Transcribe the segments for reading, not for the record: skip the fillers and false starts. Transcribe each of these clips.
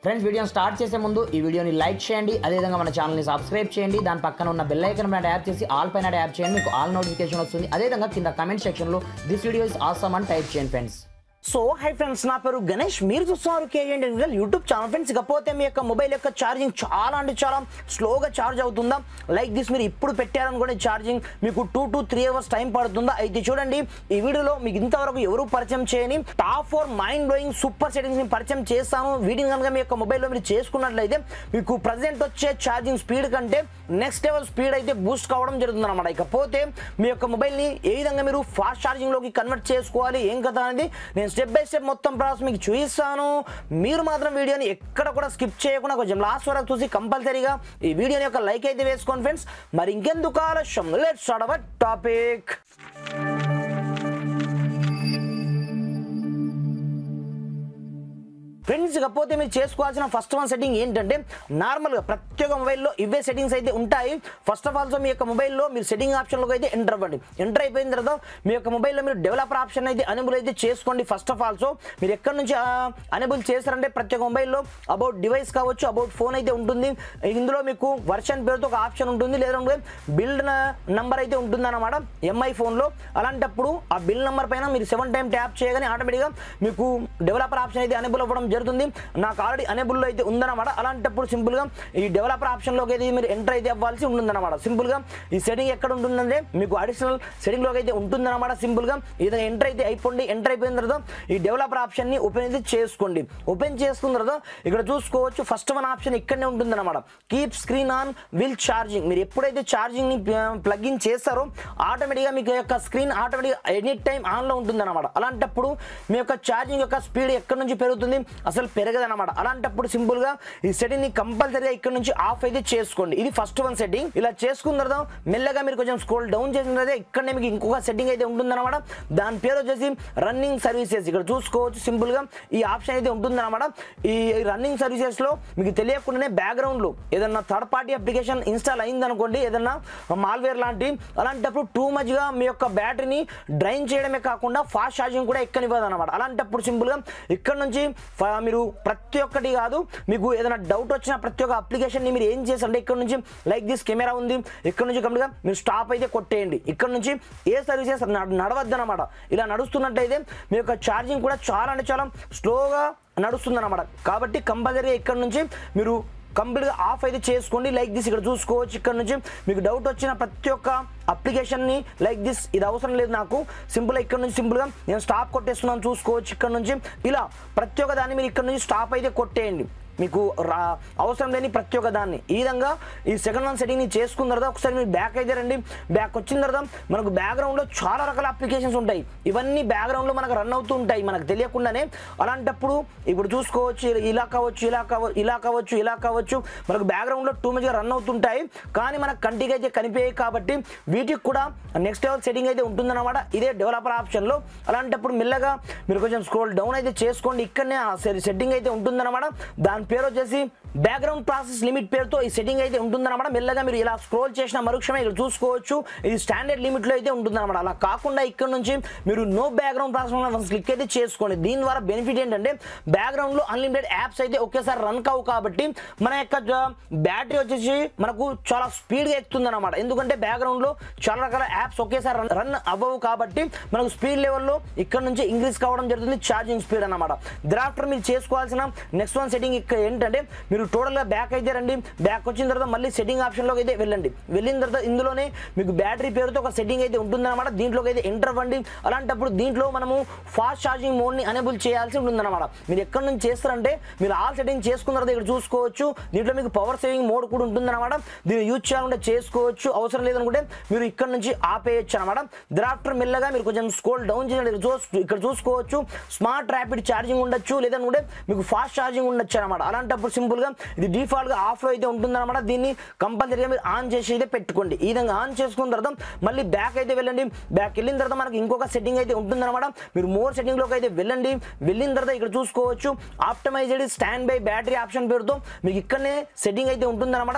Friends వీడియోని start చేసే ముందు ఈ వీడియోని లైక్ చేయండి, అదేవిధంగా మన ఛానల్ని సబ్స్క్రైబ్ చేయండి. దాని పక్కన ఉన్న బెల్ ఐకాన్ పైన ట్యాప్ చేసి ఆల్ పైన ట్యాప్ చేయండి, మీకు ఆల్ నోటిఫికేషన్ వస్తుంది. అదేవిధంగా కింద కమెంట్ సెక్షన్లో దిస్ వీడియో ఇస్ ఆసమ్ అని టైప్ చేయండి ఫ్రెండ్స్. సో హై ఫ్రెండ్స్, నా పేరు గణేష్, మీరు చూస్తున్నారు KN technical YouTube channel. Friends ఇకపోతే మీ యొక్క మొబైల్ యొక్క ఛార్జింగ్ చాలా అంటే చాలా స్లోగా ఛార్జ్ అవుతుందా, లైక్ దిస్ మీరు ఇప్పుడు పెట్టారనుకోండి ఛార్జింగ్ మీకు 2 to 3 hours టైం పడుతుందా? అయితే చూడండి, ఈ వీడియోలో మీకు ఇంతవరకు ఎవరు పరిచయం చేయని top 4 mind blowing super settings ని పరిచయం చేస్తాను. వీటిని కనుక మీ యొక్క మొబైల్లో మీరు చేసుకున్నట్లయితే మీకు ప్రజెంట్ వచ్చే ఛార్జింగ్ స్పీడ్ కంటే నెక్స్ట్ లెవెల్ స్పీడ్ అయితే బూస్ట్ కావడం జరుగుతుంది అనమాట. ఇకపోతే మీ యొక్క మొబైల్ని ఏ విధంగా మీరు ఫాస్ట్ ఛార్జింగ్లోకి కన్వర్ట్ చేసుకోవాలి, ఏం కథ అనేది నేను స్టెప్ బై స్టెప్ మొత్తం ప్రాసెస్ మీకు చూపిస్తాను. మీరు మాత్రం వీడియోని ఎక్కడ కూడా స్కిప్ చేయకుండా కొంచెం లాస్ట్ వరకు చూసి కంపల్సరీగా ఈ వీడియోని యొక్క లైక్ అయితే వేసుకోండి ఫ్రెండ్స్. మరి ఇంకెందుకు ఆలస్యం, let's start our topic. Friends ఇకపోతే మీరు చేసుకోవాల్సిన ఫస్ట్ వన్ సెట్టింగ్ ఏంటంటే, నార్మల్గా ప్రతి ఒక్క మొబైల్లో ఇవే సెట్టింగ్స్ అయితే ఉంటాయి. ఫస్ట్ ఆఫ్ ఆల్ మీ యొక్క మొబైల్లో మీరు సెట్టింగ్ ఆప్షన్లోకి అయితే ఎంటర్ అవ్వండి. ఎంటర్ అయిపోయిన తర్వాత మీ యొక్క మొబైల్లో మీరు డెవలపర్ ఆప్షన్ అయితే అనేబుల్ అయితే చేసుకోండి. ఫస్ట్ ఆఫ్ ఆల్ మీరు ఎక్కడి నుంచి అనేబుల్ చేస్తారంటే, ప్రతి ఒక్క మొబైల్లో అబౌట్ డివైస్ కావచ్చు, అబౌట్ ఫోన్ అయితే ఉంటుంది. ఇందులో మీకు వర్షన్ పేరుతో ఒక ఆప్షన్ ఉంటుంది, లేదంటే బిల్డ్ నెంబర్ అయితే ఉంటుంది అన్నమాట ఎంఐ ఫోన్లో. అలాంటప్పుడు ఆ బిల్ నెంబర్ పైన మీరు 7 times ట్యాప్ చేయగానే ఆటోమేటిక్గా మీకు డెవలపర్ ఆప్షన్ అయితే అనేబుల్ అవ్వడం జరుగుతుంది. నాకు ఆల్రెడీ అనేబుల్లో అయితే ఉందన్నమాట. అలాంటప్పుడు సింపుల్గా ఈ డెవలపర్ ఆప్షన్లోకి అయితే మీరు ఎంటర్ అయితే అవ్వాల్సి ఉంటుందన్నమాట. సింపుల్గా ఈ సెట్టింగ్ ఎక్కడ ఉంటుందంటే మీకు అడిషనల్ సెట్టింగ్లోకి అయితే ఉంటుందన్నమాట. సింపుల్గా ఇది ఎంటర్ అయితే అయిపోండి. ఎంటర్ అయిపోయిన తర్వాత ఈ డెవలపర్ ఆప్షన్ని ఓపెన్ అయితే చేసుకోండి. ఓపెన్ చేసుకున్న తర్వాత ఇక్కడ చూసుకోవచ్చు ఫస్ట్ వన్ ఆప్షన్ ఇక్కడనే ఉంటుందన్నమాట, keep screen on will charging. మీరు ఎప్పుడైతే ఛార్జింగ్ని ప్లగ్ ఇన్ చేస్తారో ఆటోమేటిక్గా మీకు యొక్క స్క్రీన్ ఆటోమేటిక్గా ఎనీ టైం ఆన్లో ఉంటుందన్నమాట. అలాంటప్పుడు మీ యొక్క ఛార్జింగ్ యొక్క స్పీడ్ ఎక్కడి నుంచి పెరుగుతుంది, అసలు పెరగదన్నమాట. అలాంటప్పుడు సింపుల్గా ఈ సెట్టింగ్ ని కంపల్సరీగా ఇక్కడ నుంచి ఆఫ్ అయితే చేసుకోండి. ఇది ఫస్ట్ వన్ సెట్టింగ్. ఇలా చేసుకున్న తర్వాత మెల్లగా మీరు కొంచెం స్క్రోల్ డౌన్ చేసిన తర్వాత ఇక్కడనే మీకు ఇంకొక సెట్టింగ్ అయితే ఉంటుందన్నమాట. దాని పేరు వచ్చేసి రన్నింగ్ సర్వీసెస్. ఇక్కడ చూసుకోవచ్చు సింపుల్గా ఈ ఆప్షన్ అయితే ఉంటుందన్నమాట. ఈ రన్నింగ్ సర్వీసెస్ లో మీకు తెలియకుండానే బ్యాక్గ్రౌండ్ లో ఏదన్నా థర్డ్ పార్టీ అప్లికేషన్ ఇన్స్టాల్ అయిందనుకోండి, ఏదన్నా మాల్వేర్ లాంటి, అలాంటప్పుడు టూ మచ్ గా మీ యొక్క బ్యాటరీని డ్రైన్ చేయడమే కాకుండా ఫాస్ట్ ఛార్జింగ్ కూడా ఎక్కనివ్వదు అనమాట. అలాంటప్పుడు సింపుల్గా ఇక్కడ నుంచి మీరు ప్రతి ఒక్కటి కాదు, మీకు ఏదైనా డౌట్ వచ్చిన ప్రతి ఒక్క అప్లికేషన్ ని మీరు ఏం చేస్తారంటే ఇక్కడ నుంచి లైక్ దిస్ కెమెరా ఉంది, ఇక్కడ నుంచి కంప్లీట్గా మీరు స్టాప్ అయితే కొట్టేయండి. ఇక్కడ నుంచి ఏ సర్వీసెస్ నడవద్దు అనమాట. ఇలా నడుస్తున్నట్టయితే మీ యొక్క ఛార్జింగ్ కూడా చాలా అంటే చాలా స్లోగా నడుస్తుంది అనమాట. కాబట్టి కంపల్సరీగా ఇక్కడ నుంచి మీరు కంప్లీట్గా ఆఫ్ అయితే చేసుకోండి. లైక్ దిస్ ఇక్కడ చూసుకోవచ్చు. ఇక్కడ నుంచి మీకు డౌట్ వచ్చిన ప్రతి ఒక్క అప్లికేషన్ని లైక్ దిస్ ఇది అవసరం లేదు నాకు, సింపుల్గా ఇక్కడ నుంచి సింపుల్గా నేను స్టాప్ కొట్టేస్తున్నాను చూసుకోవచ్చు. ఇక్కడ నుంచి ఇలా ప్రతి ఒక్క దాన్ని మీరు ఇక్కడ నుంచి స్టాప్ అయితే కొట్టేయండి, మీకు అవసరం లేని ప్రతి ఒక్క దాన్ని. ఈ విధంగా ఈ సెకండ్ వన్ సెట్టింగ్ని చేసుకున్న తర్వాత ఒకసారి మీరు బ్యాక్ అయితే రండి. బ్యాక్ వచ్చిన తర్వాత మనకు బ్యాక్గ్రౌండ్లో చాలా రకాల అప్లికేషన్స్ ఉంటాయి. ఇవన్నీ బ్యాక్గ్రౌండ్లో మనకు రన్ అవుతూ ఉంటాయి మనకు తెలియకుండానే. అలాంటప్పుడు ఇప్పుడు చూసుకోవచ్చు ఇలా కావచ్చు, ఇలా కావచ్చు, ఇలా కావచ్చు, ఇలా కావచ్చు, మనకు బ్యాక్గ్రౌండ్లో టూ మచ్గా రన్ అవుతుంటాయి. కానీ మనకు కంటికి అయితే కనిపించాయి కాబట్టి వీటికి కూడా నెక్స్ట్ లెవెల్ సెట్టింగ్ అయితే ఉంటుందన్నమాట ఇదే డెవలపర్ ఆప్షన్లో. అలాంటప్పుడు మెల్లగా మీరు కొంచెం స్క్రోల్ డౌన్ అయితే చేసుకోండి. ఇక్కడనే సెట్టింగ్ అయితే ఉంటుందన్నమాట. దాని పేరు వచ్చేసి బ్యాక్గ్రౌండ్ ప్రాసెస్ లిమిట్ పేరుతో ఈ సెట్టింగ్ అయితే ఉంటుందన్నమాట. మెల్లగా మీరు ఇలా స్క్రోల్ చేసిన మరుక్షణమే ఇక్కడ చూసుకోవచ్చు ఇది స్టాండర్డ్ లిమిట్ లో అయితే ఉంటుందన్నమాట. అలా కాకుండా ఇక్కడ నుంచి మీరు నో బ్యాక్గ్రౌండ్ ప్రాసెస్ క్లిక్ అయితే చేసుకోండి. దీని ద్వారా బెనిఫిట్ ఏంటంటే బ్యాక్గ్రౌండ్ లో అన్లిమిటెడ్ యాప్స్ అయితే ఒకేసారి రన్ కావు కాబట్టి మన యొక్క బ్యాటరీ వచ్చేసి మనకు చాలా స్పీడ్ గా ఎక్కుతుంది అనమాట. ఎందుకంటే బ్యాక్గ్రౌండ్ లో చాలా రకాల యాప్స్ ఒకేసారి రన్ అవ్వవు కాబట్టి మనకు స్పీడ్ లెవెల్లో ఇక్కడ నుంచి ఇంక్రీజ్ కావడం జరుగుతుంది ఛార్జింగ్ స్పీడ్ అనమాట. దరాఫ్టర్ మీరు చేసుకోవాల్సిన నెక్స్ట్ వన్ సెట్టింగ్ ఇక్కడ ఏంటంటే, మీరు టోటల్గా బ్యాక్ అయితే రండి. బ్యాక్ వచ్చిన తర్వాత మళ్ళీ సెట్టింగ్ ఆప్షన్లోకి అయితే వెళ్ళండి. వెళ్ళిన తర్వాత ఇందులోనే మీకు బ్యాటరీ పేరుతో ఒక సెట్టింగ్ అయితే ఉంటుందన్నమాట. దీంట్లోకి అయితే ఎంటర్ అవ్వండి. అలాంటప్పుడు దీంట్లో మనము ఫాస్ట్ ఛార్జింగ్ మోడ్ని అనేబుల్ చేయాల్సి ఉంటుందన్నమాట. మీరు ఎక్కడి నుంచి చేస్తారంటే, మీరు ఆల్ సెట్టింగ్ చేసుకున్న తర్వాత ఇక్కడ చూసుకోవచ్చు దీంట్లో మీకు పవర్ సేవింగ్ మోడ్ కూడా ఉంటుందన్నమాట. దీన్ని యూజ్ చేయాలంటే చేసుకోవచ్చు, అవసరం లేదనుకుంటే మీరు ఇక్కడ నుంచి ఆపేయచ్చు అనమాట. దరాఫ్టర్ మెల్లగా మీరు కొంచెం స్క్రోల్ డౌన్ చేయండి. ఇక్కడ చూసుకోవచ్చు స్మార్ట్ ర్యాపిడ్ ఛార్జింగ్ ఉండొచ్చు, లేదనుకుంటే మీకు ఫాస్ట్ ఛార్జింగ్ ఉండొచ్చు అనమాట. అలాంటప్పుడు సింపుల్గా ఇది డిఫాల్ట్గా ఆఫ్లో అయితే ఉంటుందన్నమాట. దీన్ని కంపల్సరీగా మీరు ఆన్ చేసి అయితే పెట్టుకోండి. ఈ విధంగా ఆన్ చేసుకున్న తర్వాత మళ్ళీ బ్యాక్ అయితే వెళ్ళండి. బ్యాక్ వెళ్ళిన తర్వాత మనకి ఇంకొక సెట్టింగ్ అయితే ఉంటుందన్నమాట. మీరు మోర్ సెట్టింగ్లోకి అయితే వెళ్ళండి. వెళ్ళిన తర్వాత ఇక్కడ చూసుకోవచ్చు optimised stand by battery option పేరుతో మీకు ఇక్కడనే సెట్టింగ్ అయితే ఉంటుందన్నమాట.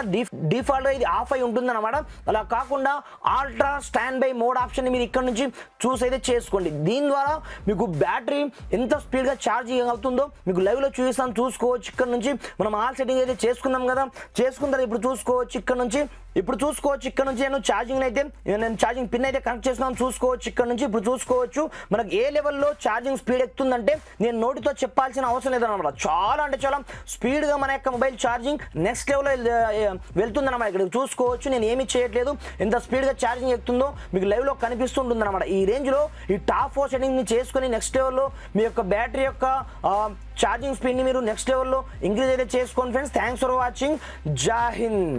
డిఫాల్ట్గా ఇది ఆఫ్ అయి ఉంటుందన్నమాట. అలా కాకుండా ultra stand by mod option మీరు ఇక్కడ నుంచి చూస్ అయితే చేసుకోండి. దీని ద్వారా మీకు బ్యాటరీ ఎంత స్పీడ్గా ఛార్జింగ్ అవుతుందో మీకు లైవ్లో చూపిస్తాను, చూసుకోవచ్చు. ఇక్కడ నుంచి మనం ఆల్ సెట్టింగ్ అయితే చేసుకున్నాం కదా, చేసుకున్న తర్వాత ఇప్పుడు చూసుకోవచ్చు ఇక్కడ నుంచి నేను ఛార్జింగ్ పిన్ అయితే కనెక్ట్ చేస్తున్నాను. చూసుకోవచ్చు ఇక్కడ నుంచి ఇప్పుడు చూసుకోవచ్చు మనకు ఏ లెవెల్లో ఛార్జింగ్ స్పీడ్ ఎక్కుతుందంటే నేను నోటితో చెప్పాల్సిన అవసరం లేదన్నమాట. చాలా అంటే చాలా స్పీడ్గా మన యొక్క మొబైల్ ఛార్జింగ్ నెక్స్ట్ లెవెల్లో వెళ్తుందన్నమాట. ఇక్కడ చూసుకోవచ్చు నేను ఏమీ చేయట్లేదు, ఎంత స్పీడ్గా ఛార్జింగ్ ఎక్కుతుందో మీకు లైవ్లో కనిపిస్తుంటుంది అనమాట. ఈ రేంజ్లో ఈ టాప్ 4 సెట్టింగ్ని చేసుకొని నెక్స్ట్ లెవెల్లో మీ యొక్క బ్యాటరీ యొక్క ఛార్జింగ్ స్పీడ్ని మీరు నెక్స్ట్ లెవెల్లో ఇంక్రీజ్ అయితే చేసుకోండి ఫ్రెండ్స్. Thanks for watching. జై హింద్.